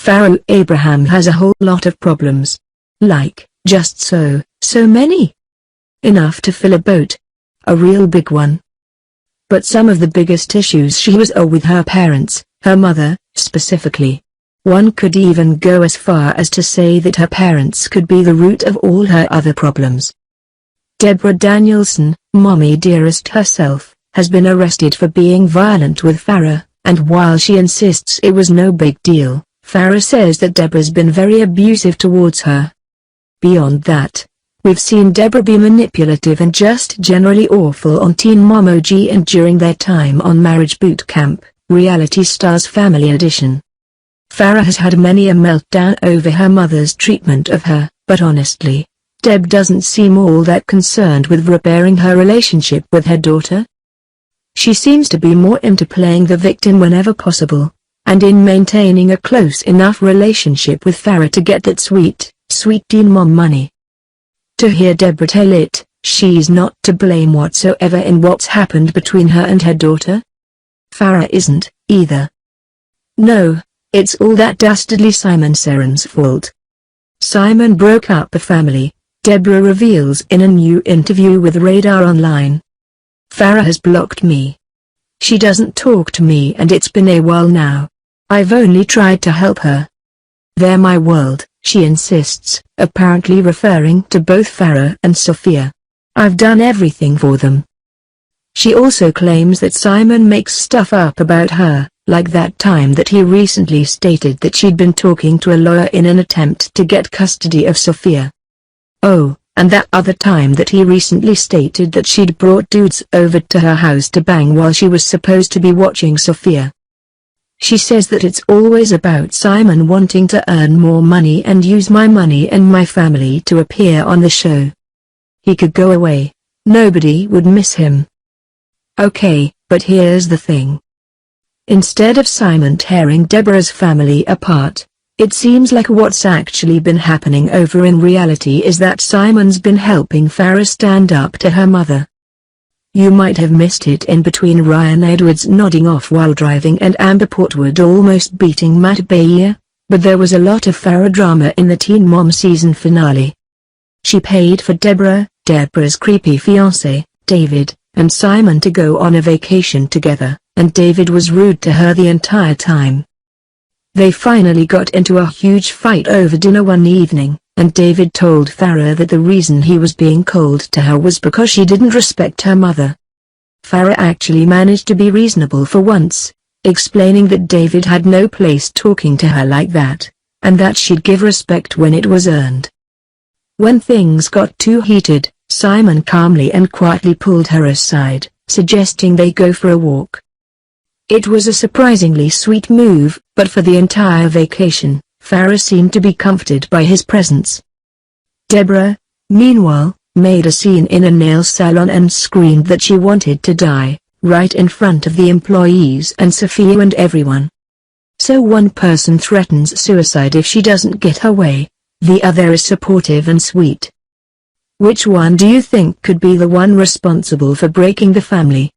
Farrah Abraham has a whole lot of problems. Like, just so many. Enough to fill a boat. A real big one. But some of the biggest issues she has are with her parents, her mother, specifically. One could even go as far as to say that her parents could be the root of all her other problems. Deborah Danielson, Mommy Dearest herself, has been arrested for being violent with Farrah, and while she insists it was no big deal, Farrah says that Deborah's been very abusive towards her. Beyond that, we've seen Deborah be manipulative and just generally awful on Teen Mom OG and during their time on Marriage Boot Camp, Reality Stars Family Edition. Farrah has had many a meltdown over her mother's treatment of her, but honestly, Deb doesn't seem all that concerned with repairing her relationship with her daughter. She seems to be more into playing the victim whenever possible, and in maintaining a close enough relationship with Farrah to get that sweet teen mom money. To hear Deborah tell it, she's not to blame whatsoever in what's happened between her and her daughter. Farrah isn't, either. No, it's all that dastardly Simon Saran's fault. Simon broke up the family, Deborah reveals in a new interview with Radar Online. Farrah has blocked me. She doesn't talk to me and it's been a while now. I've only tried to help her. They're my world, she insists, apparently referring to both Farrah and Sophia. I've done everything for them. She also claims that Simon makes stuff up about her, like that time that he recently stated that she'd been talking to a lawyer in an attempt to get custody of Sophia. Oh, and that other time that he recently stated that she'd brought dudes over to her house to bang while she was supposed to be watching Sophia. She says that it's always about Simon wanting to earn more money and use my money and my family to appear on the show. He could go away. Nobody would miss him. Okay, but here's the thing. Instead of Simon tearing Deborah's family apart, it seems like what's actually been happening over in reality is that Simon's been helping Farrah stand up to her mother. You might have missed it in between Ryan Edwards nodding off while driving and Amber Portwood almost beating Matt Bayer, but there was a lot of Farrah drama in the Teen Mom season finale. She paid for Deborah's creepy fiancé, David, and Simon to go on a vacation together, and David was rude to her the entire time. They finally got into a huge fight over dinner one evening, and David told Farrah that the reason he was being cold to her was because she didn't respect her mother. Farrah actually managed to be reasonable for once, explaining that David had no place talking to her like that, and that she'd give respect when it was earned. When things got too heated, Simon calmly and quietly pulled her aside, suggesting they go for a walk. It was a surprisingly sweet move, but for the entire vacation, Farrah seemed to be comforted by his presence. Deborah, meanwhile, made a scene in a nail salon and screamed that she wanted to die, right in front of the employees and Sophia and everyone. So one person threatens suicide if she doesn't get her way, the other is supportive and sweet. Which one do you think could be the one responsible for breaking the family?